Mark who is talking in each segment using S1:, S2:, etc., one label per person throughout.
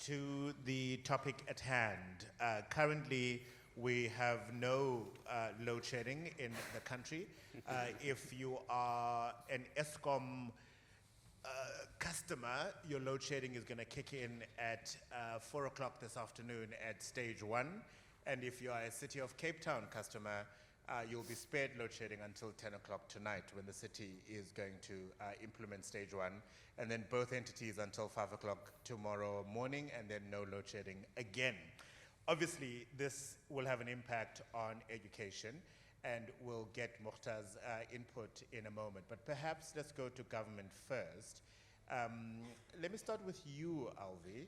S1: to the topic at hand. Currently, we have no load shedding in the country. If you are an ESCOM customer, your load shedding is going to kick in at 4 o'clock this afternoon at stage 1. And if you are a City of Cape Town customer, you'll be spared load shedding until 10 o'clock tonight when the city is going to implement stage 1. And then both entities until 5 o'clock tomorrow morning, and then no load shedding again. Obviously, this will have an impact on education, and we'll get Mughtar's input in a moment. But perhaps let's go to government first. Let me start with you, Alwie.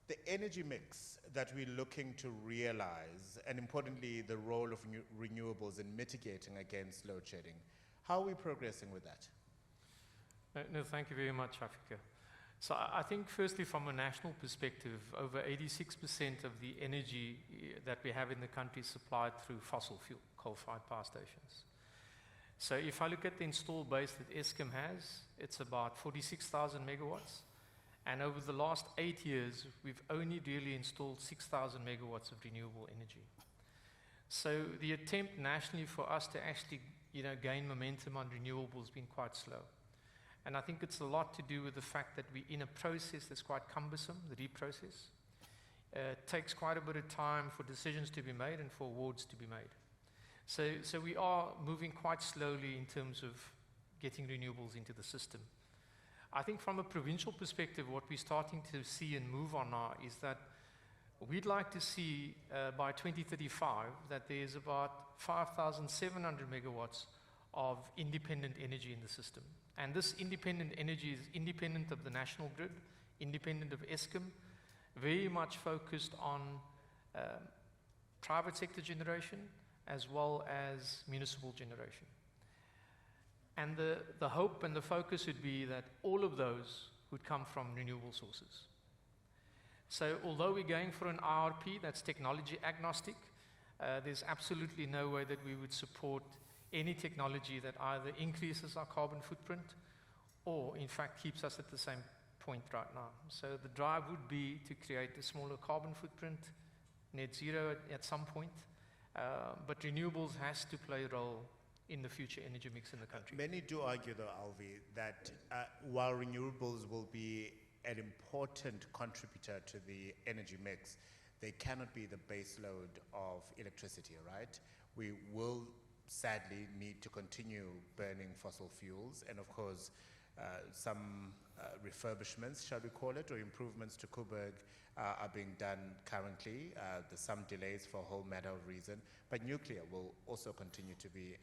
S1: The energy mix that we're looking to realize, and importantly, the role of renewables in mitigating against load shedding. How are we progressing with that?
S2: No, thank you very much, Africa. So I think firstly, from a national perspective, over 86% of the energy that we have in the country is supplied through fossil fuel, coal-fired power stations. So if I look at the installed base that Eskom has, it's about 46,000 megawatts. And over the last 8 years, we've only really installed 6,000 megawatts of renewable energy. So the attempt nationally for us to actually, gain momentum on renewables has been quite slow. And I think it's a lot to do with the fact that we're in a process that's quite cumbersome, the reprocess. It takes quite a bit of time for decisions to be made and for awards to be made. So we are moving quite slowly in terms of getting renewables into the system. I think from a provincial perspective, what we're starting to see and move on now is that we'd like to see by 2035 that there's about 5,700 megawatts of independent energy in the system. And this independent energy is independent of the national grid, independent of Eskom, very much focused on private sector generation as well as municipal generation. And the hope and the focus would be that all of those would come from renewable sources. So although we're going for an IRP that's technology agnostic, there's absolutely no way that we would support any technology that either increases our carbon footprint or in fact keeps us at the same point right now. So the drive would be to create a smaller carbon footprint, net zero at some point, but renewables has to play a role in the future energy mix in the country.
S1: Many do argue, though, Alwie, that while renewables will be an important contributor to the energy mix, they cannot be the base load of electricity, right? We will sadly need to continue burning fossil fuels, and of course, some refurbishments, shall we call it, or improvements to Coburg are being done currently. There's some delays for a whole matter of reason, but nuclear will also continue to be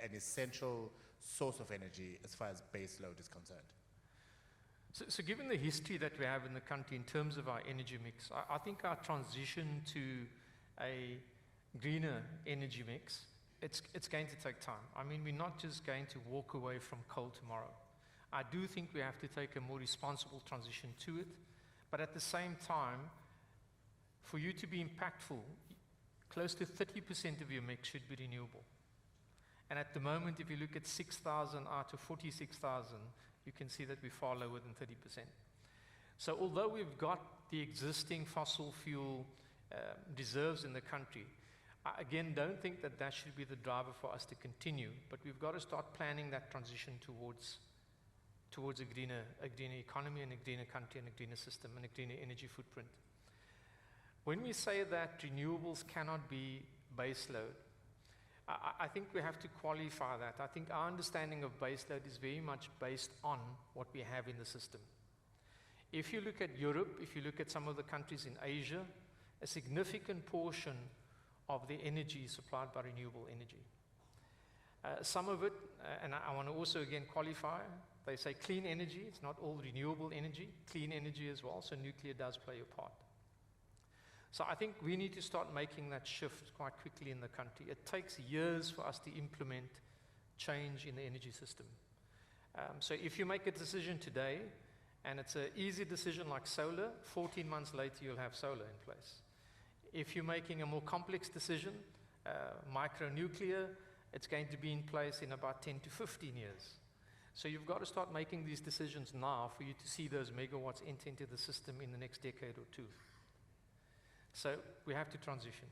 S1: an essential source of energy as far as base load is concerned.
S2: So given the history that we have in the country in terms of our energy mix, I think our transition to a greener energy mix, it's going to take time. I mean, we're not just going to walk away from coal tomorrow. I do think we have to take a more responsible transition to it, but at the same time, for you to be impactful, close to 30% of your mix should be renewable. And at the moment, if you look at 6,000 out of 46,000, you can see that we're far lower than 30%. So although we've got the existing fossil fuel reserves in the country, I again don't think that that should be the driver for us to continue, but we've got to start planning that transition towards a greener economy and a greener country and a greener system and a greener energy footprint. When we say that renewables cannot be baseload, I think we have to qualify that. I think our understanding of baseload is very much based on what we have in the system. If you look at Europe, if you look at some of the countries in Asia, a significant portion of the energy is supplied by renewable energy. Some of it, and I want to also again qualify, they say clean energy, it's not all renewable energy, clean energy as well, so nuclear does play a part. So I think we need to start making that shift quite quickly in the country. It takes years for us to implement change in the energy system. So if you make a decision today, and it's an easy decision like solar, 14 months later you'll have solar in place. If you're making a more complex decision, micronuclear, it's going to be in place in about 10 to 15 years. So you've got to start making these decisions now for you to see those megawatts enter into the system in the next decade or two. So we have to transition.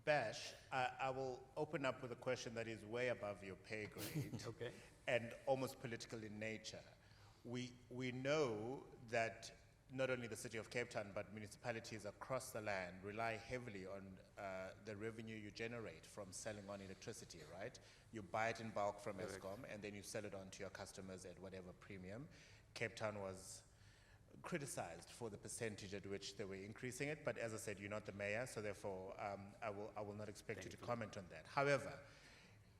S1: Bash, I will open up with a question that is way above your pay grade
S3: Okay.
S1: and almost political in nature. We know that not only the city of Cape Town, but municipalities across the land rely heavily on the revenue you generate from selling on electricity, right? You buy it in bulk from
S3: Correct.
S1: Eskom, and then you sell it on to your customers at whatever premium. Cape Town was criticized for the percentage at which they were increasing it, but as I said, you're not the mayor, so therefore I will not expect you to comment on that. However,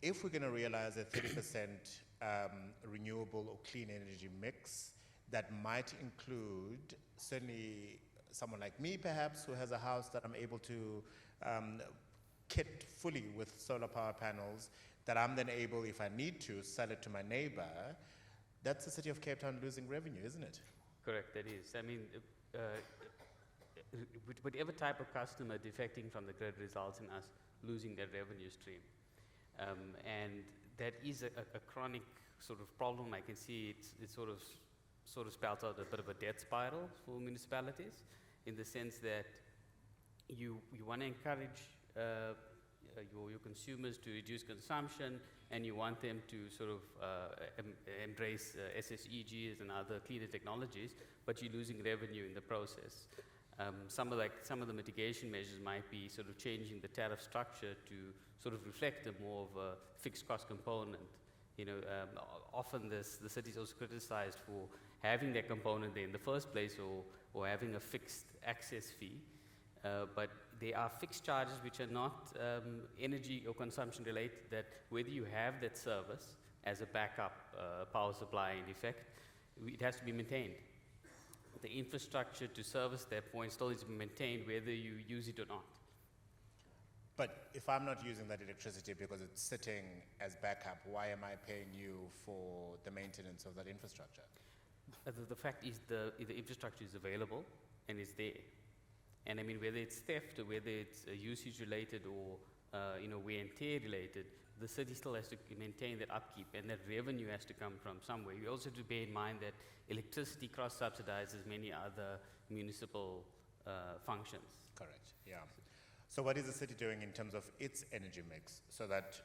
S1: if we're going to realize a 30% renewable or clean energy mix, that might include certainly someone like me perhaps who has a house that I'm able to kit fully with solar power panels, that I'm then able, if I need to, sell it to my neighbor. That's the city of Cape Town losing revenue, isn't it?
S3: Correct, that is. I mean, whatever type of customer defecting from the grid results in us losing that revenue stream. And that is a chronic sort of problem. I can see it sort of spells out a bit of a death spiral for municipalities, in the sense that you want to encourage your consumers to reduce consumption, and you want them to sort of embrace SSEGs and other cleaner technologies, but you're losing revenue in the process. Some of the mitigation measures might be sort of changing the tariff structure to sort of reflect a more of a fixed cost component. You know, often the city is also criticized for having that component there in the first place, or having a fixed access fee. But there are fixed charges which are not energy or consumption related, that whether you have that service as a backup power supply in effect, it has to be maintained. The infrastructure to service that point still needs to be maintained whether you use it or not.
S1: But if I'm not using that electricity because it's sitting as backup, why am I paying you for the maintenance of that infrastructure?
S3: The fact is the infrastructure is available and is there. And I mean, whether it's theft or whether it's usage related or wear and tear related, the city still has to maintain that upkeep, and that revenue has to come from somewhere. You also have to bear in mind that electricity cross-subsidizes many other municipal functions.
S1: Correct, yeah. So what is the city doing in terms of its energy mix so that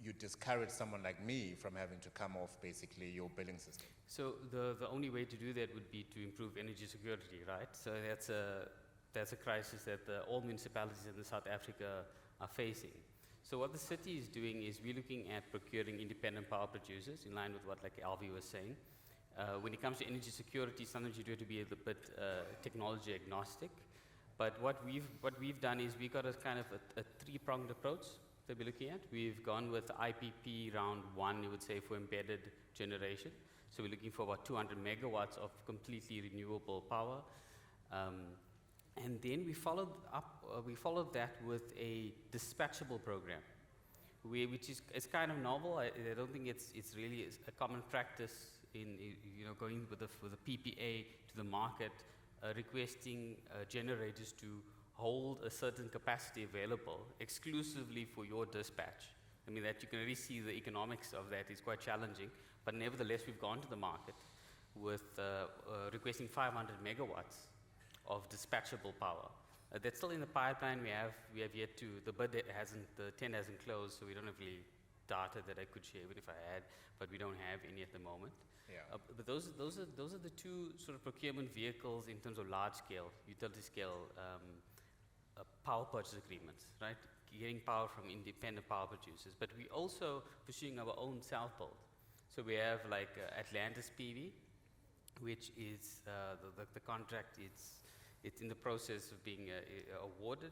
S1: you discourage someone like me from having to come off basically your billing system?
S3: So the only way to do that would be to improve energy security, right? So that's a crisis that all municipalities in South Africa are facing. So what the city is doing is we're looking at procuring independent power producers, in line with what like Alwie was saying. When it comes to energy security, sometimes you do have to be a little bit technology agnostic. But what we've done is we got a kind of a three-pronged approach that we're looking at. We've gone with IPP round one, you would say, for embedded generation. So we're looking for about 200 megawatts of completely renewable power. And then we followed that with a dispatchable program, which is kind of novel. I don't think it's really a common practice in going with a PPA to the market, requesting generators to hold a certain capacity available exclusively for your dispatch. I mean, that you can really see the economics of that is quite challenging, but nevertheless we've gone to the market with requesting 500 megawatts of dispatchable power. That's still in the pipeline. We have yet to, the tender hasn't closed, so we don't have really data that I could share with if I had, but we don't have any at the moment.
S1: Yeah.
S3: But those are the two sort of procurement vehicles in terms of large scale, utility scale power purchase agreements, right? Getting power from independent power producers. But we also pursuing our own self-build. So we have like Atlantis PV, which is the contract. It's in the process of being awarded,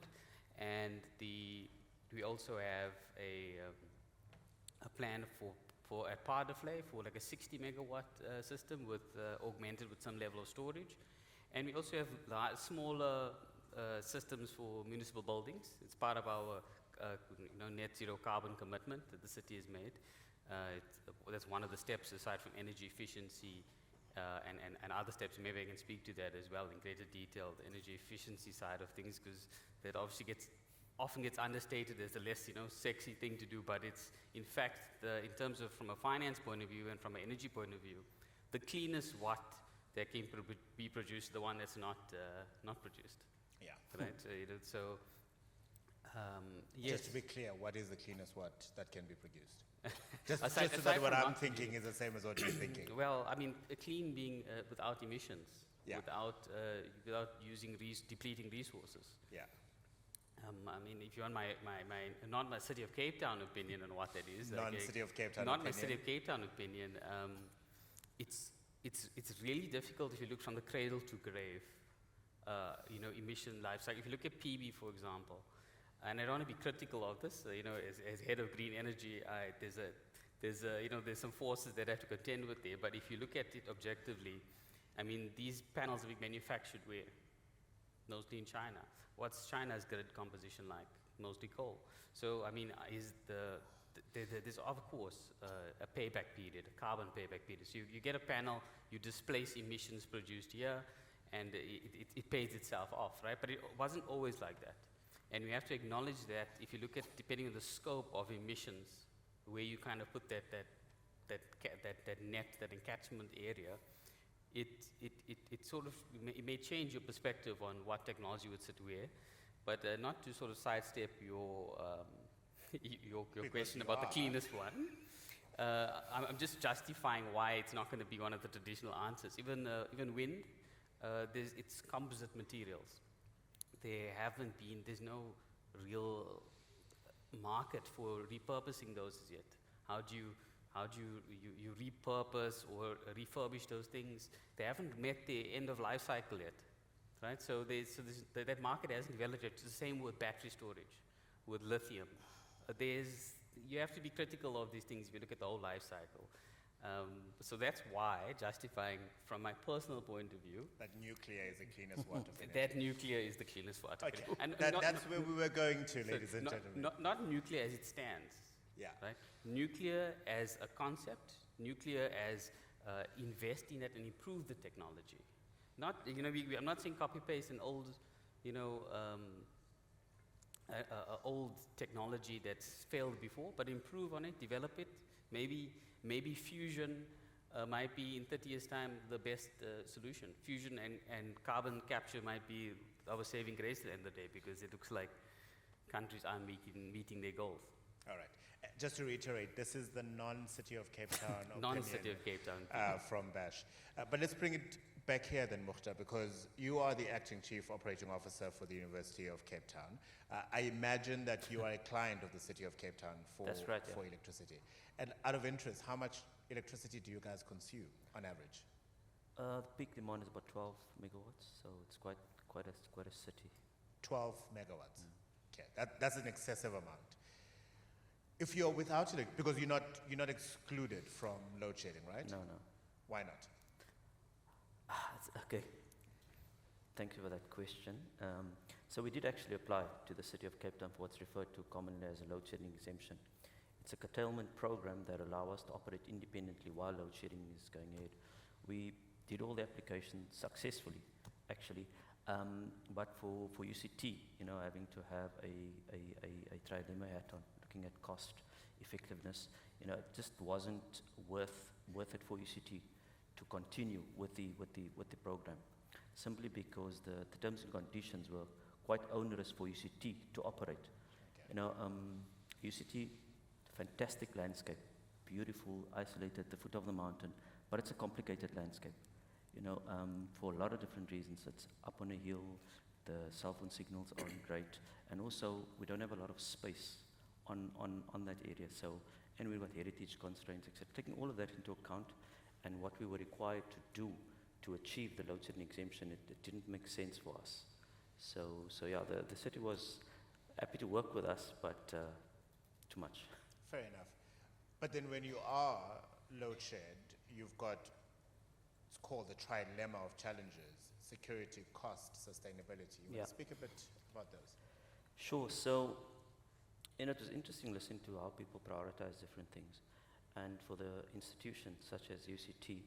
S3: and we also have a plan for at Paardevlei for like a 60 megawatt system with augmented with some level of storage, and we also have smaller systems for municipal buildings. It's part of our net zero carbon commitment that the city has made. That's one of the steps aside from energy efficiency. And other steps, maybe I can speak to that as well in greater detail, the energy efficiency side of things, because that obviously gets often gets understated as the less, sexy thing to do, but it's, in fact, in terms of from a finance point of view and from an energy point of view, the cleanest watt that can be produced is the one that's not produced.
S1: Yeah.
S3: Right? Yes.
S1: Just to be clear, what is the cleanest watt that can be produced? Just
S3: Aside
S1: so that what
S3: from
S1: I'm
S3: not
S1: thinking is the same as what you're thinking.
S3: Well, I mean, a clean being without emissions,
S1: Yeah.
S3: without using depleting resources.
S1: Yeah.
S3: I mean, if you want not my City of Cape Town opinion on what that is,
S1: Non-City of Cape Town
S3: not
S1: opinion.
S3: my City of Cape Town opinion, it's really difficult if you look from the cradle to grave, emission life cycle. If you look at PB, for example, and I don't want to be critical of this, as head of green energy, there's some forces that I have to contend with there. But if you look at it objectively, I mean, these panels are being manufactured where? Mostly in China. What's China's grid composition like? Mostly coal. So, I mean, there's of course a payback period, a carbon payback period. So you get a panel, you displace emissions produced here, and it pays itself off, right? But it wasn't always like that. And we have to acknowledge that if you look at, depending on the scope of emissions, where you kind of put that net, that encatchment area, it sort of, it may change your perspective on what technology would sit where, but not to sort of sidestep your question about the cleanest one. I'm just justifying why it's not going to be one of the traditional answers. Even wind, it's composite materials. There's no real market for repurposing those as yet. How do you repurpose or refurbish those things? They haven't met the end of life cycle yet, right? So that market hasn't developed yet. It's the same with battery storage, with lithium. You have to be critical of these things if you look at the whole life cycle. So that's why, justifying from my personal point of view,
S1: that nuclear is the cleanest watt of energy.
S3: that nuclear is the cleanest watt.
S1: Okay,
S3: And
S1: that's where we were going to, ladies and gentlemen.
S3: Not nuclear as it stands.
S1: Yeah.
S3: Right? Nuclear as a concept, nuclear as invest in it and improve the technology. Not, I'm not saying copy paste an old, old technology that's failed before, but improve on it, develop it. Maybe fusion might be in 30 years' time the best solution. Fusion and carbon capture might be our saving grace at the end of the day, because it looks like countries aren't meeting their goals.
S1: All right. Just to reiterate, this is the non-City of Cape Town
S3: Non-City of Cape Town
S1: from Bash. But let's bring it back here then, Mughtar, because you are the acting chief operating officer for the University of Cape Town. I imagine that you are a client of the City of Cape Town for electricity. And out of interest, how much electricity do you guys consume on average?
S4: The peak demand is about 12 megawatts, so it's quite a city.
S1: 12 megawatts. Okay, that's an excessive amount. If you're without it, because you're not excluded from load shedding, right?
S4: No.
S1: Why not?
S4: Okay. Thank you for that question. So we did actually apply to the City of Cape Town for what's referred to commonly as a load shedding exemption. It's a curtailment program that allows us to operate independently while load shedding is going ahead. We did all the applications successfully, actually, but for UCT, having to have a trilemma hat on, looking at cost effectiveness, it just wasn't worth it for UCT to continue with the program, simply because the terms and conditions were quite onerous for UCT to operate. UCT, fantastic landscape, beautiful, isolated at the foot of the mountain, but it's a complicated landscape. For a lot of different reasons. It's up on a hill, the cell phone signals aren't great, and also we don't have a lot of space on that area. So, and we've got heritage constraints, etc. Taking all of that into account, and what we were required to do to achieve the load shedding exemption, it didn't make sense for us. So yeah, the city was happy to work with us, but too much.
S1: Fair enough. But then when you are load shed, you've got, it's called the trilemma of challenges: security, cost, sustainability. You want to speak a bit about those?
S4: Sure. So, it was interesting listening to how people prioritize different things. And for the institutions such as UCT,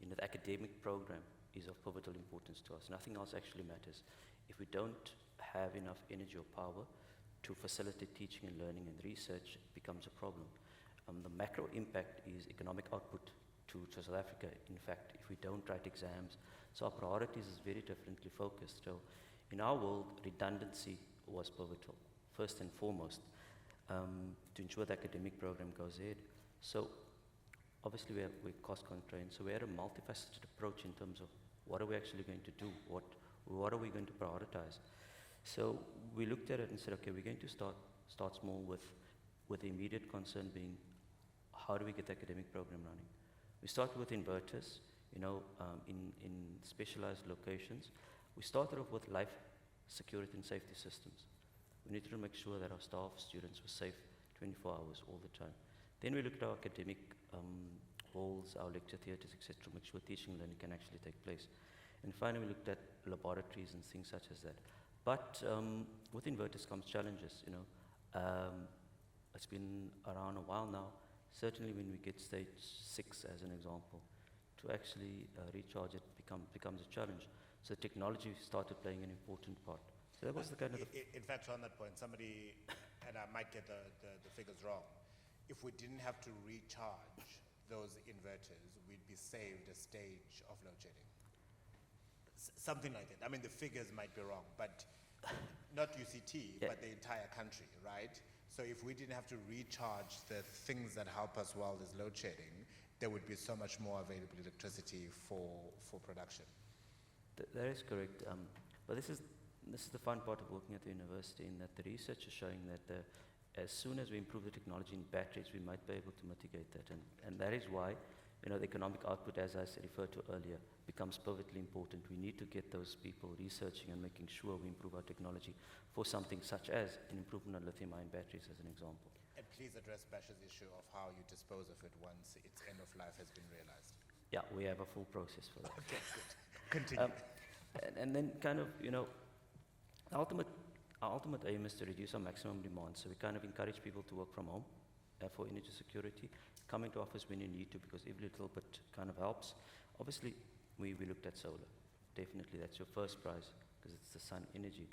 S4: the academic program is of pivotal importance to us. Nothing else actually matters. If we don't have enough energy or power to to facilitate teaching and learning and research becomes a problem. The macro impact is economic output to South Africa, in fact, if we don't write exams. So our priorities is very differently focused. So in our world, redundancy was pivotal, first and foremost, to ensure the academic program goes ahead. So obviously we're cost constrained, so we had a multifaceted approach in terms of what are we actually going to do, what are we going to prioritize. So we looked at it and said, okay, we're going to start small with the immediate concern being, how do we get the academic program running? We started with inverters, in specialized locations. We started off with life security and safety systems. We needed to make sure that our staff, students were safe 24 hours all the time. Then we looked at our academic halls, our lecture theatres, etc., to make sure teaching and learning can actually take place. And finally, we looked at laboratories and things such as that. But with inverters comes challenges, It's been around a while now. Certainly when we get stage 6 as an example, to actually recharge it becomes a challenge. So technology started playing an important part. So that was the kind of...
S1: In fact, on that point, somebody, and I might get the figures wrong, if we didn't have to recharge those inverters, we'd be saved a stage of load shedding. Something like that. I mean, the figures might be wrong, but not UCT,
S4: Yeah.
S1: but the entire country, right? So if we didn't have to recharge the things that help us while there's load shedding, there would be so much more available electricity for production.
S4: That is correct. But this is the fun part of working at the university, in that the research is showing that as soon as we improve the technology in batteries, we might be able to mitigate that. And that is why, the economic output, as I referred to earlier, becomes pivotally important. We need to get those people researching and making sure we improve our technology for something such as an improvement on lithium-ion batteries, as an example.
S1: And please address Bash's issue of how you dispose of it once its end of life has been realized.
S4: Yeah, we have a full process for that.
S1: Okay, good. Continue.
S4: And then kind of, our ultimate aim is to reduce our maximum demand. So we kind of encourage people to work from home for energy security. Come into office when you need to, because every little bit kind of helps. Obviously, we looked at solar. Definitely, that's your first prize, because it's the sun energy.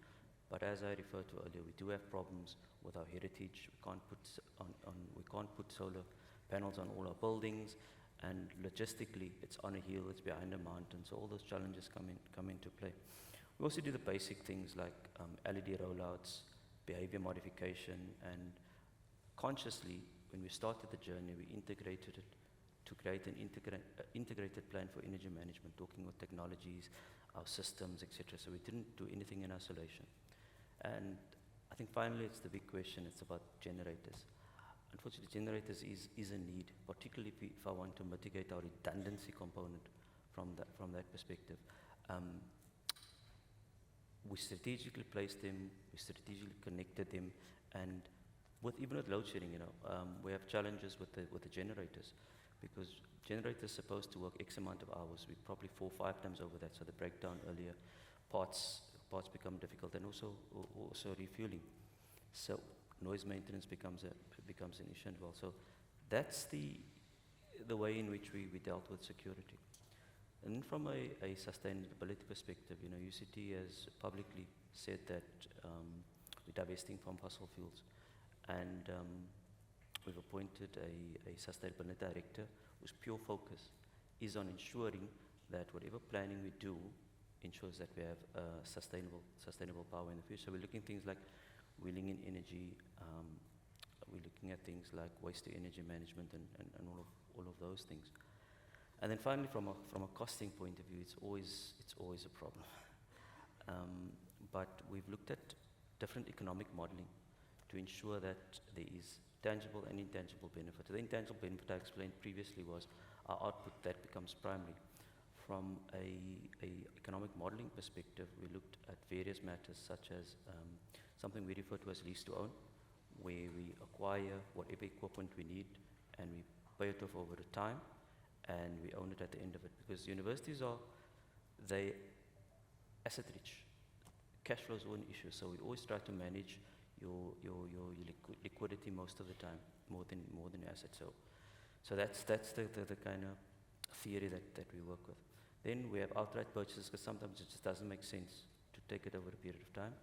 S4: But as I referred to earlier, we do have problems with our heritage. We can't put solar panels on all our buildings, and logistically, it's on a hill, it's behind a mountain, so all those challenges come into play. We also do the basic things like LED rollouts, behavior modification, and consciously, when we started the journey, we integrated it to create an integrated plan for energy management, talking with technologies, our systems, etc. So we didn't do anything in isolation. And I think finally, it's the big question, it's about generators. Unfortunately, generators is a need, particularly if I want to mitigate our redundancy component from that perspective. We strategically placed them, we strategically connected them, and even with load shedding, we have challenges with the generators, because generators are supposed to work X amount of hours. We probably 4 or 5 times over that, so they break down earlier. Parts become difficult, and also refueling. So noise maintenance becomes an issue as well. So that's the way in which we dealt with security. And from a sustainability perspective, UCT has publicly said that we're divesting from fossil fuels. And we've appointed a sustainability director whose pure focus is on ensuring that whatever planning we do ensures that we have sustainable power in the future. So we're looking at things like wheeling in energy, we're looking at things like waste to energy management and all of those things. And then finally, from a costing point of view, it's always a problem. But we've looked at different economic modeling to ensure that there is tangible and intangible benefit. The intangible benefit I explained previously was our output that becomes primary. From a economic modeling perspective, we looked at various matters such as something we refer to as lease to own, where we acquire whatever equipment we need and we pay it off over the time and we own it at the end of it. Because universities they asset rich. Cash flow is one issue, so we always try to manage your liquidity most of the time, more than your assets. So that's the kind of theory that we work with. Then we have outright purchases, because sometimes it just doesn't make sense to take it over a period of time.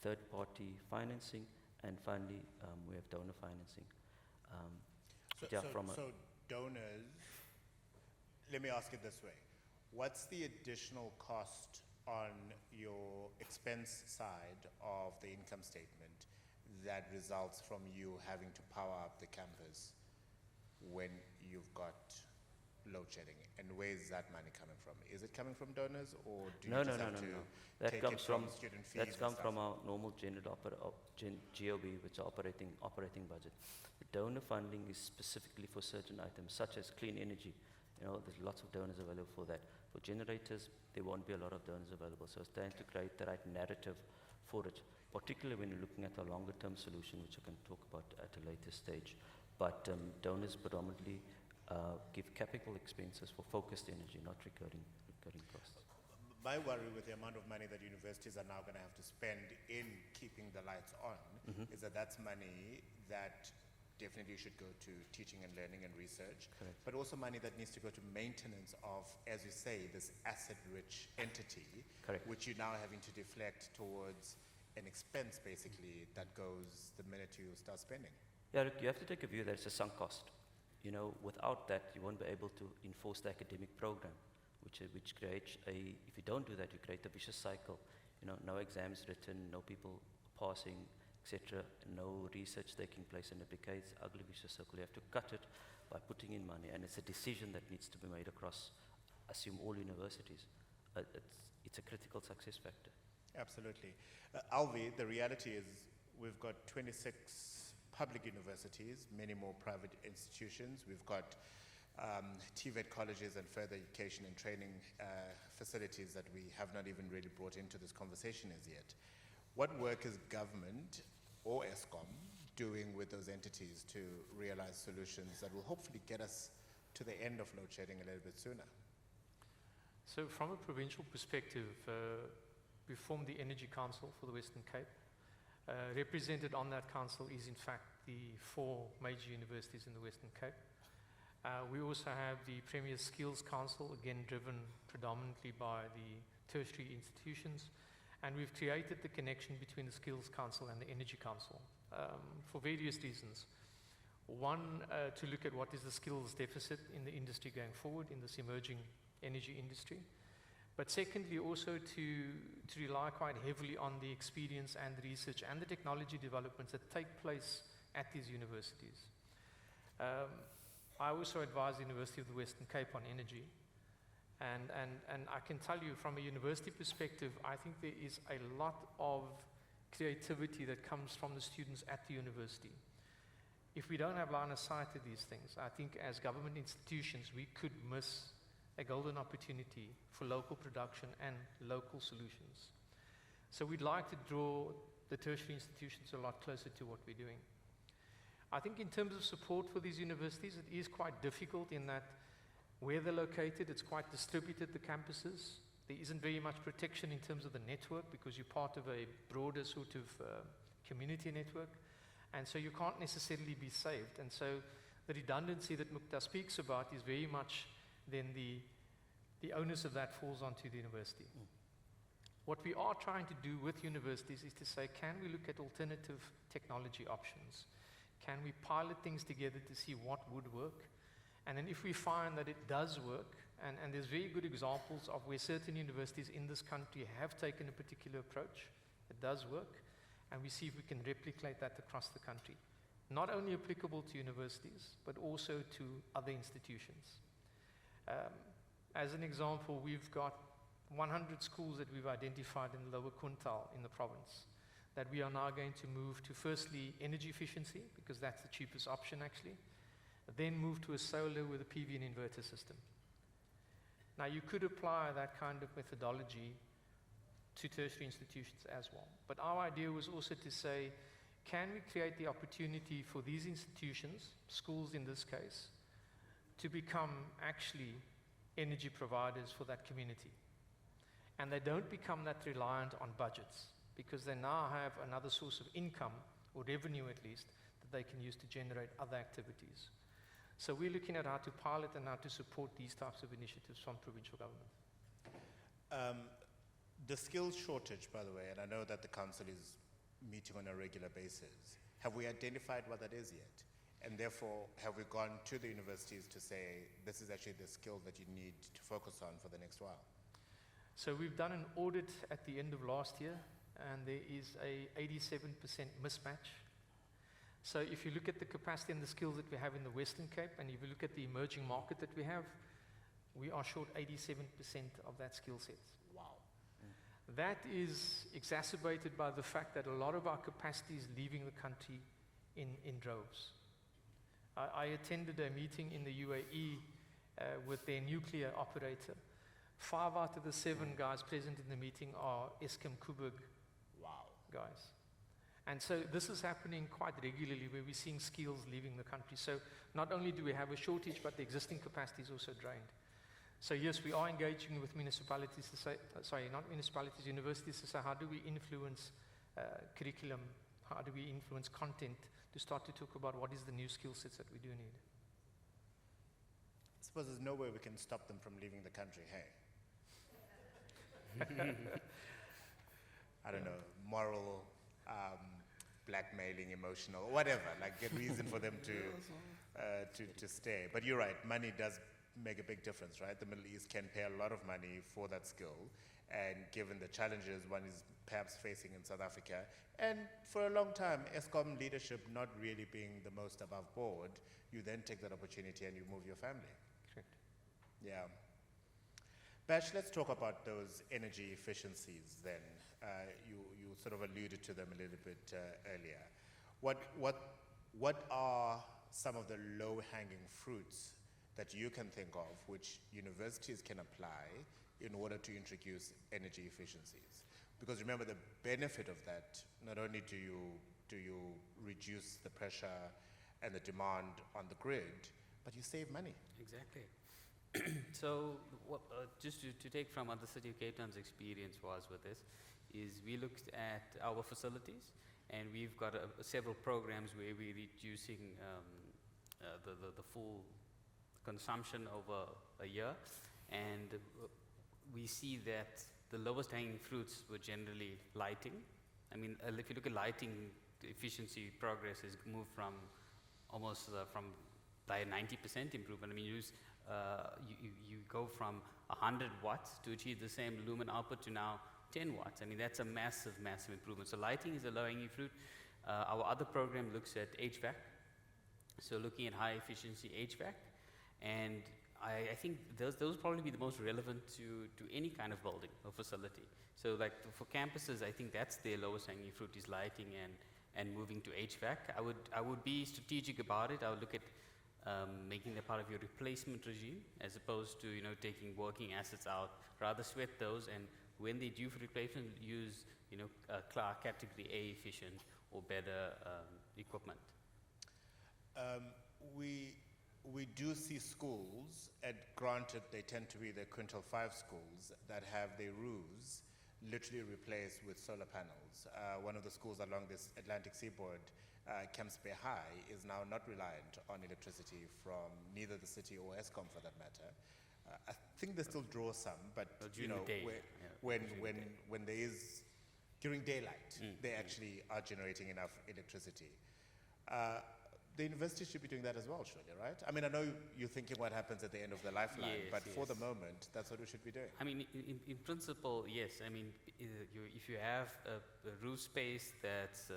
S4: Third-party financing, And finally, we have donor financing.
S1: So,
S4: yeah,
S1: so donors, let me ask it this way. What's the additional cost on your expense side of the income statement that results from you having to power up the campus when you've got load shedding? And where is that money coming from? Is it coming from donors, or do you just have to
S4: That
S1: take
S4: comes
S1: it from student fees?
S4: That's come
S1: and
S4: from
S1: stuff?
S4: our normal general GOB, which is operating budget. The donor funding is specifically for certain items, such as clean energy. You know, there's lots of donors available for that. For generators, there won't be a lot of donors available. So it's trying to create the right narrative for it, particularly when you're looking at a longer-term solution, which I can talk about at a later stage. But donors predominantly give capital expenses for focused energy, not recurring costs.
S1: My worry with the amount of money that universities are now going to have to spend in keeping the lights on is that that's money that definitely should go to teaching and learning and research,
S4: Correct.
S1: but also money that needs to go to maintenance of, as you say, this asset-rich entity,
S4: Correct.
S1: which you're now having to deflect towards an expense, basically, that goes the minute you start spending.
S4: Yeah, look, you have to take a view that it's a sunk cost. You know, without that, you won't be able to enforce the academic program, which creates if you don't do that, you create a vicious cycle. You know, no exams written, no people passing, etc., no research taking place, and it becomes an ugly vicious circle. You have to cut it by putting in money, and it's a decision that needs to be made across, assume all universities. It's a critical success factor.
S1: Absolutely. Alwie, the reality is we've got 26 public universities, many more private institutions. We've got TVET colleges and further education and training facilities that we have not even really brought into this conversation as yet. What work is government or ESCOM doing with those entities to realize solutions that will hopefully get us to the end of load shedding a little bit sooner?
S2: So from a provincial perspective, we formed the Energy Council for the Western Cape. Represented on that council is in fact the 4 major universities in the Western Cape. We also have the Premier Skills Council, again driven predominantly by the tertiary institutions. And we've created the connection between the Skills Council and the Energy Council for various reasons. One, to look at what is the skills deficit in the industry going forward, in this emerging energy industry. But secondly, also to rely quite heavily on the experience and the research and the technology developments that take place at these universities. I also advise the University of the Western Cape on energy. And I can tell you from a university perspective, I think there is a lot of creativity that comes from the students at the university. If we don't have line of sight to these things, I think as government institutions, we could miss a golden opportunity for local production and local solutions. So we'd like to draw the tertiary institutions a lot closer to what we're doing. I think in terms of support for these universities, it is quite difficult in that where they're located, it's quite distributed, the campuses. There isn't very much protection in terms of the network because you're part of a broader sort of community network. And so you can't necessarily be saved. And so the redundancy that Mughtar speaks about is very much then the onus of that falls onto the university. What we are trying to do with universities is to say, can we look at alternative technology options? Can we pilot things together to see what would work? And then if we find that it does work, and there's very good examples of where certain universities in this country have taken a particular approach, it does work, and we see if we can replicate that across the country. Not only applicable to universities, but also to other institutions. As an example, we've got 100 schools that we've identified in the lower quintile in the province that we are now going to move to, firstly, energy efficiency, because that's the cheapest option actually, then move to a solar with a PV and inverter system. Now you could apply that kind of methodology to tertiary institutions as well. But our idea was also to say, can we create the opportunity for these institutions, schools in this case, to become actually energy providers for that community? And they don't become that reliant on budgets, because they now have another source of income, or revenue at least, that they can use to generate other activities. So we're looking at how to pilot and how to support these types of initiatives from provincial government.
S1: The skills shortage, by the way, and I know that the council is meeting on a regular basis. Have we identified what that is yet? And therefore, have we gone to the universities to say, this is actually the skill that you need to focus on for the next while?
S2: So we've done an audit at the end of last year, and there is a 87% mismatch. So if you look at the capacity and the skills that we have in the Western Cape, and if you look at the emerging market that we have, we are short 87% of that skill set.
S1: Wow.
S2: That is exacerbated by the fact that a lot of our capacity is leaving the country in droves. I attended a meeting in the UAE with their nuclear operator. 5 out of the 7 guys present in the meeting are Eskom Kuburg guys. And so this is happening quite regularly where we're seeing skills leaving the country. So not only do we have a shortage, but the existing capacity is also drained. So yes, we are engaging with municipalities to say, not municipalities, universities to say, how do we influence curriculum? How do we influence content to start to talk about what is the new skill sets that we do need?
S1: I suppose there's no way we can stop them from leaving the country, hey? I don't know, moral, blackmailing, emotional, whatever, like a reason for them to stay. But you're right, money does make a big difference, right? The Middle East can pay a lot of money for that skill, and given the challenges one is perhaps facing in South Africa, and for a long time, Eskom leadership not really being the most above board, you then take that opportunity and you move your family.
S2: Correct.
S1: Yeah. Bash, let's talk about those energy efficiencies then. You sort of alluded to them a little bit earlier. What are some of the low-hanging fruits that you can think of which universities can apply in order to introduce energy efficiencies? Because remember, the benefit of that, not only do you reduce the pressure and the demand on the grid, but you save money.
S3: Exactly. So just to take from what the City of Cape Town's experience was with this, is we looked at our facilities, and we've got several programs where we're reducing the full consumption over a year, and we see that the lowest hanging fruits were generally lighting. I mean, if you look at lighting, the efficiency progress has moved from almost from by 90% improvement. I mean, you go from 100 watts to achieve the same lumen output to now 10 watts. I mean, that's a massive, massive improvement. So lighting is a low-hanging fruit. Our other program looks at HVAC, so looking at high efficiency HVAC, and I think those probably be the most relevant to any kind of building or facility. So like for campuses, I think that's their lowest hanging fruit is lighting and moving to HVAC. I would be strategic about it. I would look at making that part of your replacement regime as opposed to taking working assets out. Rather sweat those, and when they're due for replacement, use category A efficient or better equipment.
S1: We do see schools, and granted they tend to be the quintile 5 schools, that have their roofs literally replaced with solar panels. One of the schools along this Atlantic seaboard, Camps Bay High, is now not reliant on electricity from neither the city or Eskom for that matter. I think they still draw some, but when there is, during daylight, they actually are generating enough electricity. The university should be doing that as well, surely, right? I mean, I know you're thinking what happens at the end of the lifeline, but for the moment, that's what we should be doing.
S3: I mean, in principle, yes. I mean, if you have a roof space that's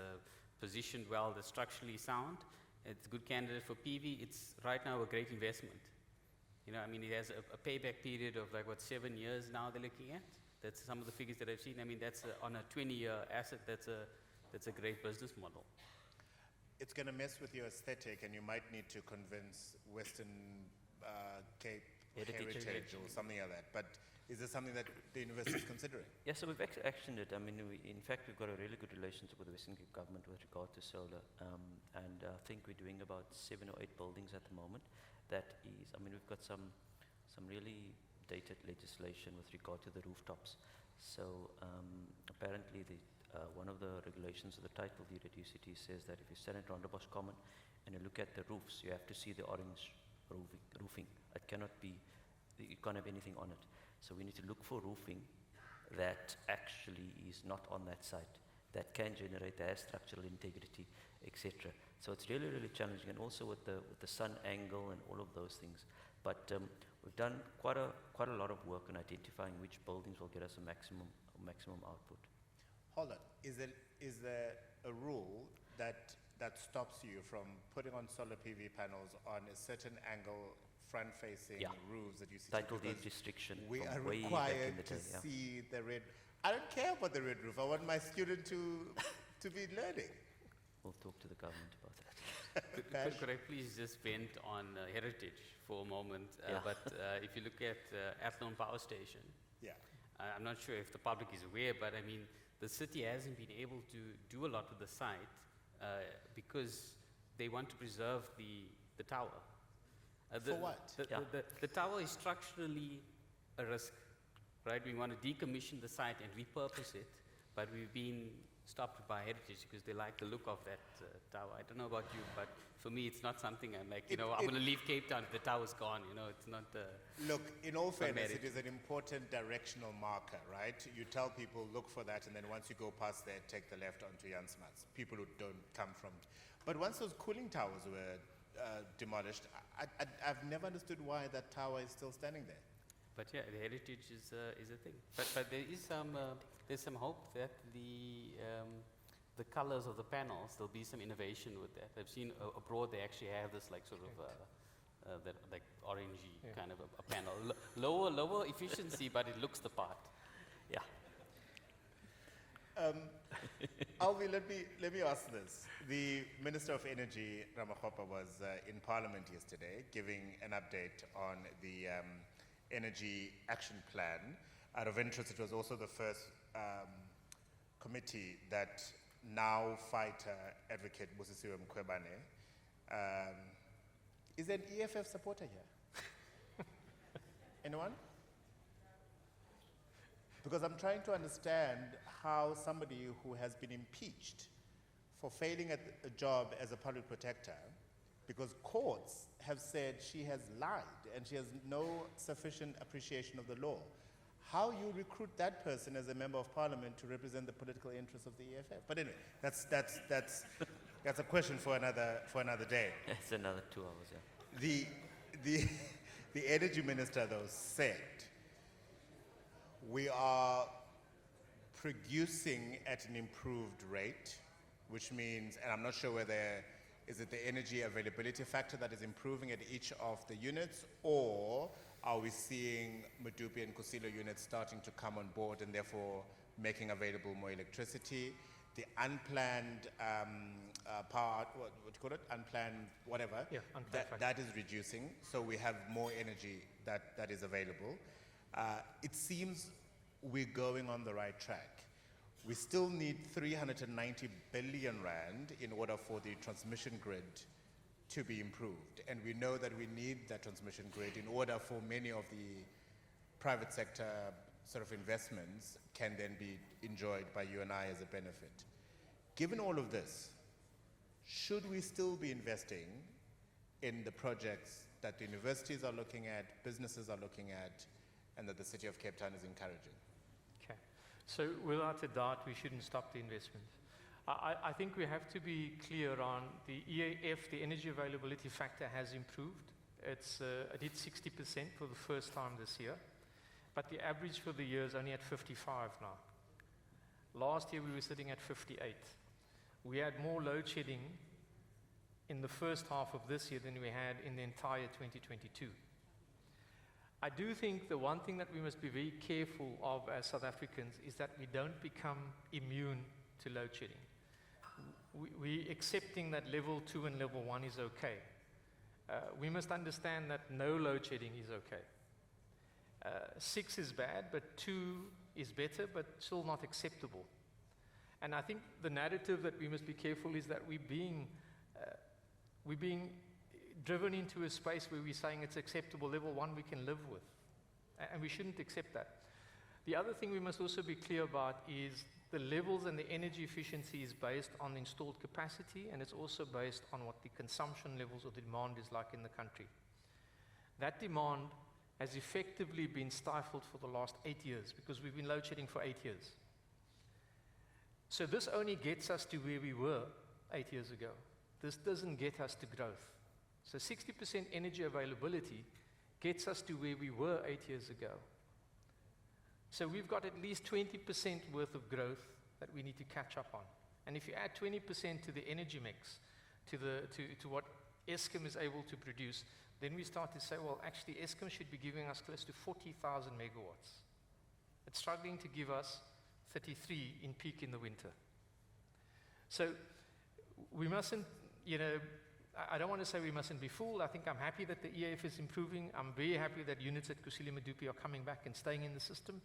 S3: positioned well, that's structurally sound, it's a good candidate for PV. It's right now a great investment. I mean, it has a payback period of 7 years now they're looking at. That's some of the figures that I've seen. I mean, that's on a 20-year asset, that's a great business model.
S1: It's going to mess with your aesthetic, and you might need to convince Western Cape Heritage or something like that. But is this something that the university is considering?
S4: Yeah, so we've actioned it. I mean, in fact, we've got a really good relationship with the Western Cape government with regard to solar. And I think we're doing about 7 or 8 buildings at the moment. That is, I mean, we've got some really dated legislation with regard to the rooftops. So apparently one of the regulations of the title deed at UCT says that if you stand at Rondebosch Common and you look at the roofs, you have to see the orange roofing. It cannot be, you can't have anything on it. So we need to look for roofing that actually is not on that site, that can generate, that has structural integrity, etc. So it's really, really challenging, and also with the sun angle and all of those things. But we've done quite a lot of work in identifying which buildings will get us a maximum output.
S1: Hold on. Is there a rule that stops you from putting on solar PV panels on a certain angle, front-facing roofs that you see?
S4: Title deed restriction.
S1: We
S4: from
S1: are
S4: way back in
S1: required
S4: the
S1: to
S4: day, yeah.
S1: see the red. I don't care about the red roof. I want my student to be learning.
S4: We'll talk to the government about that.
S3: Could I please just vent on heritage for a moment?
S4: Yeah.
S3: But if you look at Athlone Power Station,
S1: Yeah.
S3: I'm not sure if the public is aware, but I mean, the city hasn't been able to do a lot with the site because they want to preserve the tower.
S1: For what?
S3: The tower is structurally a risk, right? We want to decommission the site and repurpose it, but we've been stopped by Heritage because they like the look of that tower. I don't know about you, but for me, it's not something I'm like, I'm going to leave Cape Town if the tower's gone. It's not.
S1: Look, in all fairness,
S3: merit.
S1: it is an important directional marker, right? You tell people, look for that, and then once you go past there, take the left onto Jan Smuts. People who don't come from. But once those cooling towers were demolished, I've never understood why that tower is still standing there.
S3: But yeah, the heritage is a thing. But there is there's some hope that the colors of the panels, there'll be some innovation with that. I've seen abroad they actually have this like sort of that like orangey kind of a panel, lower efficiency, but it looks the part.
S4: Yeah.
S1: Alwie, let me ask this. The Minister of Energy, Ramakgopa, was in Parliament yesterday giving an update on the Energy Action Plan. Out of interest, it was also the first committee that now fighter advocate Busisiwe Mkhwebane. Is there an EFF supporter here? Anyone? Because I'm trying to understand how somebody who has been impeached for failing at a job as a public protector, because courts have said she has lied and she has no sufficient appreciation of the law, how you recruit that person as a member of parliament to represent the political interests of the EFF? But anyway, that's a question for another day.
S4: It's another 2 hours, yeah.
S1: The energy minister, though, said we are producing at an improved rate, which means, and I'm not sure whether, is it the energy availability factor that is improving at each of the units, or are we seeing Medupi and Kusilo units starting to come on board and therefore making available more electricity? The unplanned power, what do you call it? Unplanned whatever.
S2: Yeah, unplanned factor.
S1: That is reducing, so we have more energy that is available. It seems we're going on the right track. We still need 390 billion rand in order for the transmission grid to be improved. And we know that we need that transmission grid in order for many of the private sector sort of investments can then be enjoyed by you and I as a benefit. Given all of this, should we still be investing in the projects that the universities are looking at, businesses are looking at, and that the City of Cape Town is encouraging?
S2: Okay. So without a doubt, we shouldn't stop the investment. I think we have to be clear on the EAF, the energy availability factor has improved. It hit 60% for the first time this year, but the average for the year is only at 55 now. Last year we were sitting at 58. We had more load shedding in the first half of this year than we had in the entire 2022. I do think the one thing that we must be very careful of as South Africans is that we don't become immune to load shedding. We accepting that level 2 and level 1 is okay. We must understand that no load shedding is okay. 6 is bad, but 2 is better, but still not acceptable. And I think the narrative that we must be careful is that we're being driven into a space where we're saying it's acceptable. Level 1 we can live with, and we shouldn't accept that. The other thing we must also be clear about is the levels and the energy efficiency is based on the installed capacity, and it's also based on what the consumption levels or the demand is like in the country. That demand has effectively been stifled for the last 8 years because we've been load shedding for 8 years. So this only gets us to where we were 8 years ago. This doesn't get us to growth. So 60% energy availability gets us to where we were 8 years ago. So we've got at least 20% worth of growth that we need to catch up on. And if you add 20% to the energy mix, to what Eskom is able to produce, then we start to say, well, actually, Eskom should be giving us close to 40,000 megawatts. It's struggling to give us 33 in peak in the winter. So we mustn't, I don't want to say we mustn't be fooled. I think I'm happy that the EAF is improving. I'm very happy that units at Kusile Medupi are coming back and staying in the system.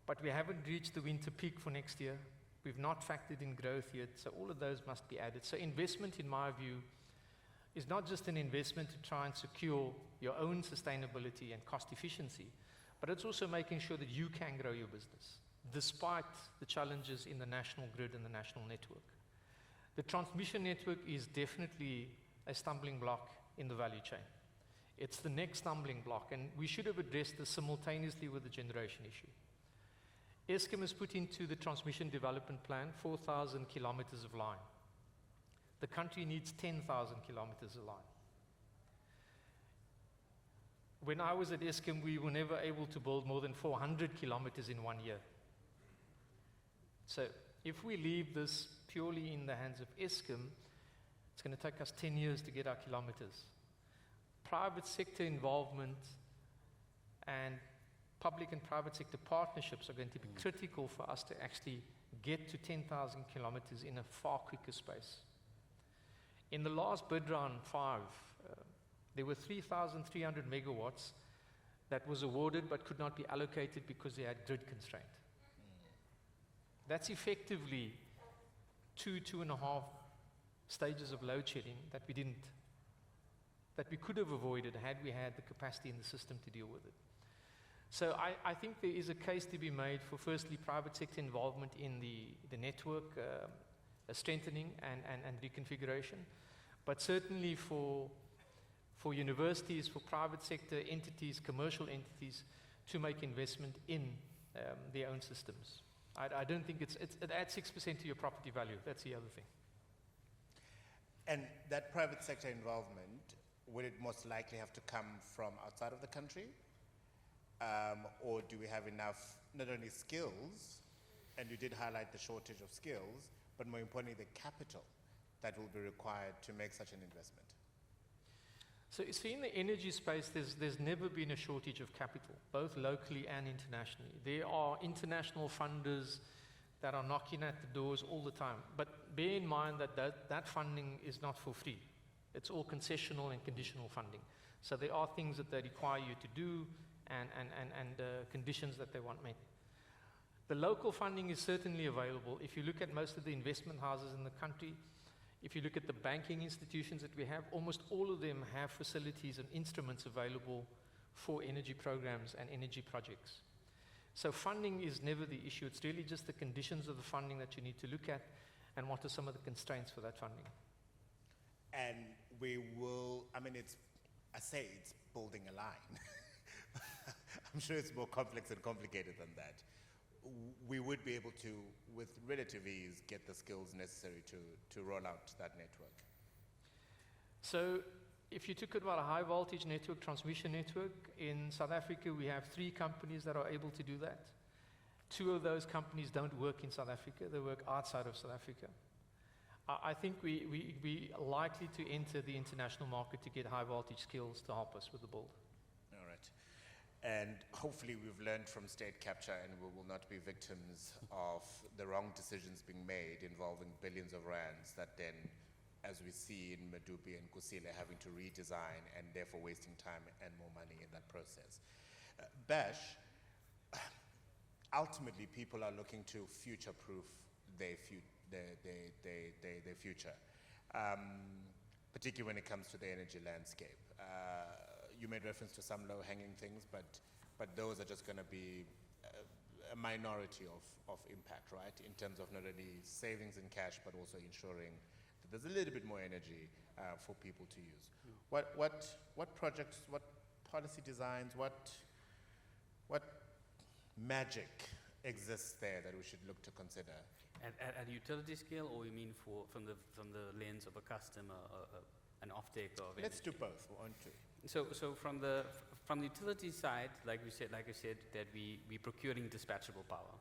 S2: But we haven't reached the winter peak for next year. We've not factored in growth yet, so all of those must be added. So investment, in my view, is not just an investment to try and secure your own sustainability and cost efficiency, but it's also making sure that you can grow your business, despite the challenges in the national grid and the national network. The transmission network is definitely a stumbling block in the value chain. It's the next stumbling block, and we should have addressed this simultaneously with the generation issue. Eskom has put into the transmission development plan 4,000 kilometers of line. The country needs 10,000 kilometers of line. When I was at Eskom, we were never able to build more than 400 kilometers in 1 year. So if we leave this purely in the hands of Eskom, it's going to take us 10 years to get our kilometers. Private sector involvement and public and private sector partnerships are going to be critical for us to actually get to 10,000 kilometers in a far quicker space. In the last bid round 5, there were 3,300 megawatts that was awarded but could not be allocated because they had grid constraint. That's effectively 2.5 stages of load shedding that we could have avoided had we had the capacity in the system to deal with it. So I think there is a case to be made for, firstly, private sector involvement in the network, strengthening and reconfiguration, but certainly for universities, for private sector entities, commercial entities, to make investment in their own systems. I don't think it adds 6% to your property value. That's the other thing.
S1: And that private sector involvement, would it most likely have to come from outside of the country? Or do we have enough, not only skills, and you did highlight the shortage of skills, but more importantly, the capital that will be required to make such an investment?
S2: So you see, in the energy space, there's never been a shortage of capital, both locally and internationally. There are international funders that are knocking at the doors all the time. But bear in mind that funding is not for free. It's all concessional and conditional funding. So there are things that they require you to do and conditions that they want met. The local funding is certainly available. If you look at most of the investment houses in the country, if you look at the banking institutions that we have, almost all of them have facilities and instruments available for energy programs and energy projects. So funding is never the issue. It's really just the conditions of the funding that you need to look at and what are some of the constraints for that funding.
S1: And we will, it's building a line. I'm sure it's more complex and complicated than that. We would be able to, with relative ease, get the skills necessary to roll out that network.
S2: So if you took about a high voltage network, transmission network, in South Africa we have 3 companies that are able to do that. 2 of those companies don't work in South Africa, they work outside of South Africa. I think we are likely to enter the international market to get high voltage skills to help us with the build.
S1: All right. And hopefully we've learned from state capture and we will not be victims of the wrong decisions being made involving billions of rands that then, as we see in Medupi and Kusile, having to redesign and therefore wasting time and more money in that process. Bash, ultimately people are looking to future-proof their future, particularly when it comes to the energy landscape. You made reference to some low-hanging things, but those are just going to be a minority of impact, right? In terms of not only savings in cash, but also ensuring that there's a little bit more energy for people to use. What projects, what policy designs, what magic exists there that we should look to consider?
S3: At a utility scale, or you mean from the lens of a customer, an off-taker of
S1: Let's
S3: energy?
S1: do both, one, two.
S3: So from the utility side, like I said, that we're procuring dispatchable power.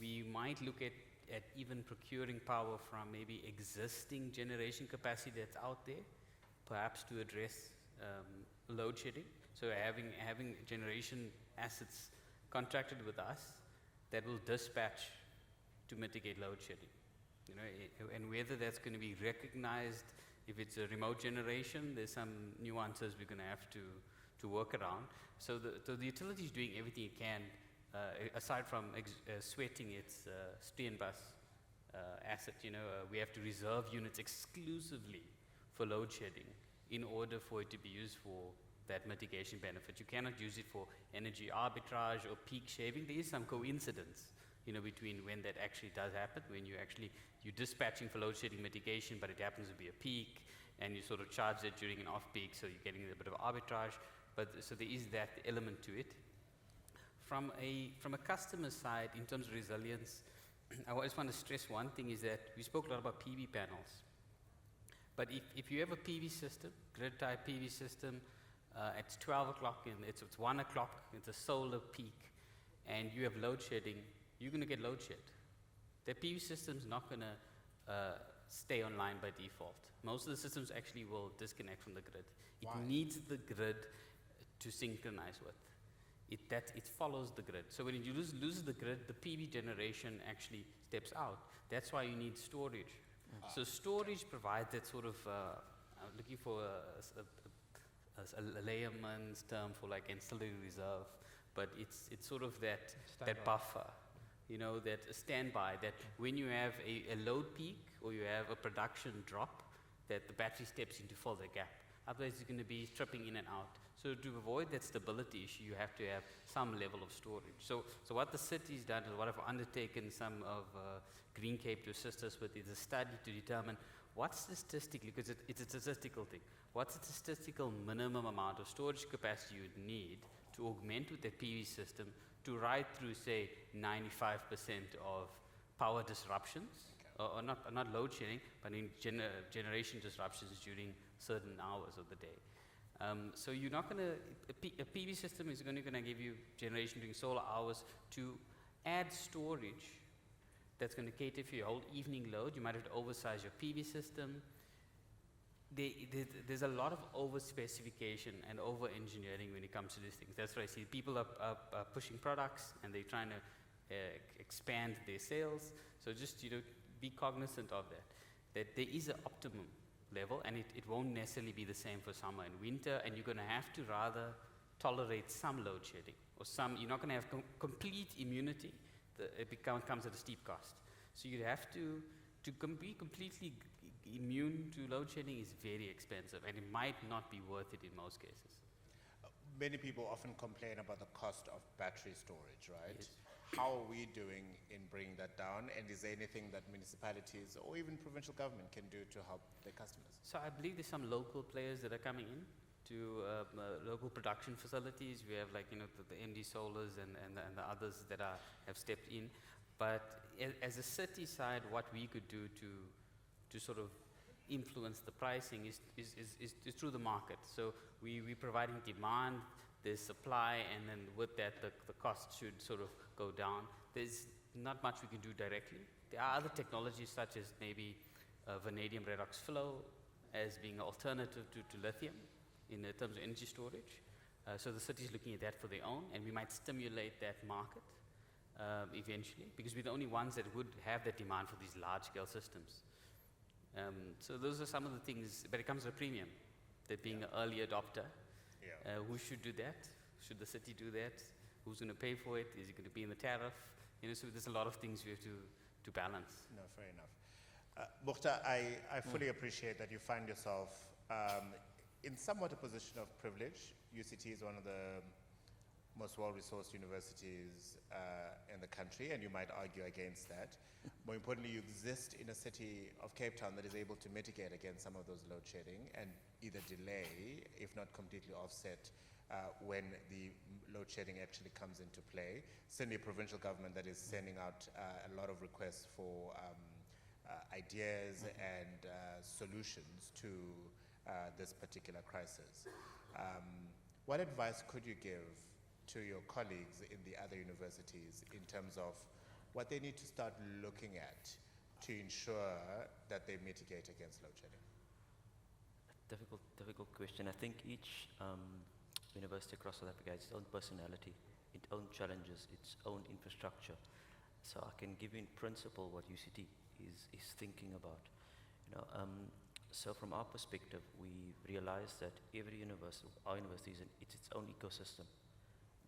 S3: We might look at even procuring power from maybe existing generation capacity that's out there, perhaps to address load shedding. So having generation assets contracted with us that will dispatch to mitigate load shedding. You know, and whether that's going to be recognized, if it's a remote generation, there's some nuances we're going to have to work around. So the utility is doing everything it can, aside from sweating its stream bus asset. You know, we have to reserve units exclusively for load shedding in order for it to be used for that mitigation benefit. You cannot use it for energy arbitrage or peak shaving. There is some coincidence, you know, between when that actually does happen, when you're dispatching for load shedding mitigation, but it happens to be a peak, and you sort of charge it during an off-peak, so you're getting a bit of arbitrage. But so there is that element to it. From a customer side, in terms of resilience, I just want to stress one thing is that we spoke a lot about PV panels. But if you have a PV system, grid-type PV system, it's 12 o'clock and it's 1 o'clock, it's a solar peak, and you have load shedding, you're going to get load shed. The PV system's not going to stay online by default. Most of the systems actually will disconnect from the grid. It needs the grid to synchronize with. It follows the grid. So when you lose the grid, the PV generation actually steps out. That's why you need storage. So storage provides that sort of, I'm looking for a layman's term for like ancillary reserve, but it's sort of that buffer, you know, that standby, that when you have a load peak or you have a production drop, that the battery steps in to fill the gap. Otherwise it's going to be tripping in and out. So to avoid that stability issue, you have to have some level of storage. So what the city's done is, what I've undertaken some of Green Cape to assist us with, is a study to determine what statistically, because it's a statistical thing, what's the statistical minimum amount of storage capacity you would need to augment with the PV system to ride through, say, 95% of power disruptions, or not load shedding, but in generation disruptions during certain hours of the day. So you're not going to, a PV system is going to give you generation during solar hours. To add storage that's going to cater for your whole evening load, you might have to oversize your PV system. There's a lot of over-specification and over-engineering when it comes to these things. That's why I see people are pushing products and they're trying to expand their sales. So just, you know, be cognizant of that there is an optimum level, and it won't necessarily be the same for summer and winter, and you're going to have to rather tolerate some load shedding, or you're not going to have complete immunity. It comes at a steep cost. So you have to be completely immune to load shedding is very expensive, and it might not be worth it in most cases.
S1: Many people often complain about the cost of battery storage, right?
S3: Yes.
S1: How are we doing in bringing that down? And is there anything that municipalities or even provincial government can do to help their customers?
S3: So I believe there's some local players that are coming in to local production facilities. We have, like, you know, the MD Solars and the others that have stepped in. But as a city side, what we could do to sort of influence the pricing is through the market. So we're providing demand, there's supply, and then with that, the cost should sort of go down. There's not much we can do directly. There are other technologies such as maybe vanadium redox flow as being an alternative to lithium in terms of energy storage. So the city is looking at that for their own, and we might stimulate that market eventually, because we're the only ones that would have that demand for these large-scale systems. So those are some of the things, but it comes at a premium, that being an early adopter. Who should do that? Should the city do that? Who's going to pay for it? Is it going to be in the tariff? You know, so there's a lot of things we have to balance.
S1: No, fair enough. Mughtar, I fully appreciate that you find yourself in somewhat a position of privilege. UCT is one of the most well-resourced universities in the country, and you might argue against that. More importantly, you exist in a city of Cape Town that is able to mitigate against some of those load shedding and either delay, if not completely offset, when the load shedding actually comes into play. Certainly a provincial government that is sending out a lot of requests for ideas and solutions to this particular crisis. What advice could you give to your colleagues in the other universities in terms of what they need to start looking at to ensure that they mitigate against load shedding?
S4: Difficult question. I think each university across South Africa has its own personality, its own challenges, its own infrastructure. So I can give you in principle what UCT is thinking about. So from our perspective, we realize that every university, our university, it's its own ecosystem.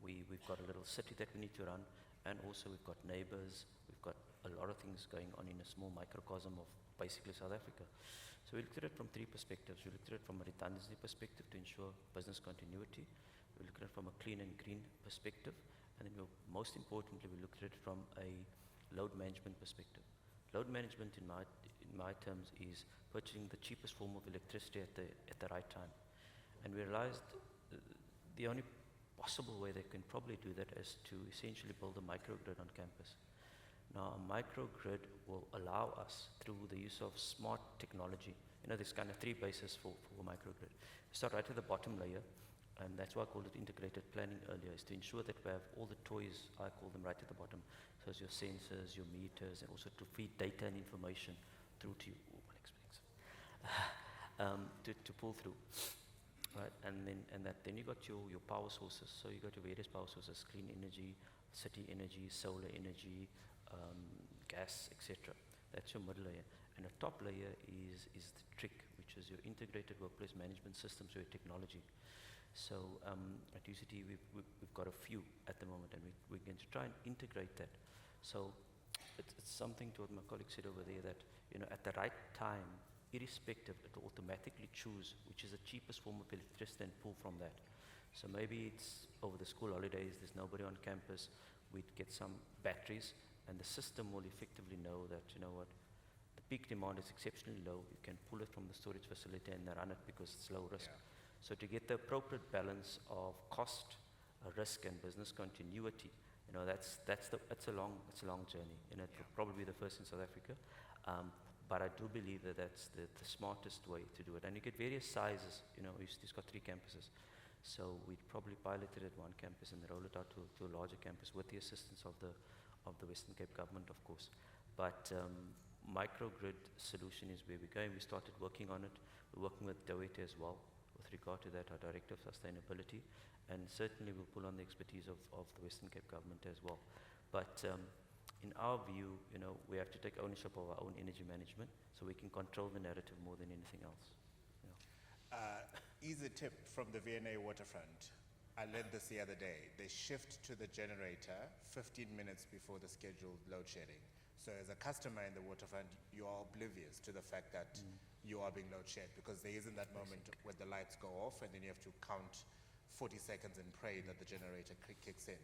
S4: We've got a little city that we need to run, and also we've got neighbors, we've got a lot of things going on in a small microcosm of basically South Africa. So we looked at it from three perspectives. We looked at it from a redundancy perspective to ensure business continuity. We looked at it from a clean and green perspective. And then most importantly, we looked at it from a load management perspective. Load management in my terms is purchasing the cheapest form of electricity at the right time. And we realized the only possible way they can probably do that is to essentially build a microgrid on campus. Now, a microgrid will allow us, through the use of smart technology, there's kind of three bases for a microgrid. We start right at the bottom layer, and that's why I called it integrated planning earlier, is to ensure that we have all the toys, I call them, right at the bottom. So it's your sensors, your meters, and also to feed data and information through to you. To pull through. Right, and then you got your power sources. So you got your various power sources: clean energy, city energy, solar energy, gas, etc. That's your middle layer. And the top layer is the trick, which is your integrated workplace management systems, your technology. So at UCT, we've got a few at the moment, and we're going to try and integrate that. So it's something to what my colleague said over there, that at the right time, irrespective, it will automatically choose which is the cheapest form of electricity and pull from that. So maybe it's over the school holidays, there's nobody on campus, we'd get some batteries, and the system will effectively know that, the peak demand is exceptionally low, you can pull it from the storage facility and run it because it's low risk.
S1: Yeah.
S4: So to get the appropriate balance of cost, risk, and business continuity, it's a long journey. It will probably be the first in South Africa. But I do believe that that's the smartest way to do it. And you get various sizes. It's got 3 campuses. So we'd probably pilot it at one campus and roll it out to a larger campus with the assistance of the Western Cape government, of course. But microgrid solution is where we're going. We started working on it. We're working with Dawete as well with regard to that, our Director of Sustainability. And certainly we'll pull on the expertise of the Western Cape government as well. But in our view, we have to take ownership of our own energy management so we can control the narrative more than anything else.
S1: Easy tip from the V&A waterfront. I learned this the other day. They shift to the generator 15 minutes before the scheduled load shedding. So as a customer in the waterfront, you are oblivious to the fact that you are being load shed, because there isn't that moment when the lights go off and then you have to count 40 seconds and pray that the generator kicks in.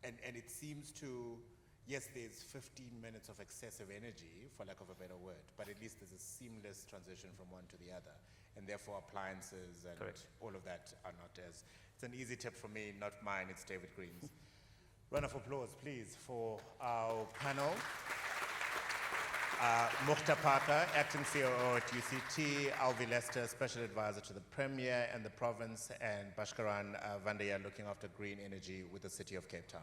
S1: And it seems to, yes, there's 15 minutes of excessive energy, for lack of a better word, but at least there's a seamless transition from one to the other. And therefore appliances and all of that are not as, it's an easy tip from me, not mine, it's David Green's. Round of applause, please, for our panel. Mughtar Parker, Acting COO at UCT, Alwie Lester, Special Advisor to the Premier and the Province, and Bashkaran Vandaya, looking after green energy with the City of Cape Town.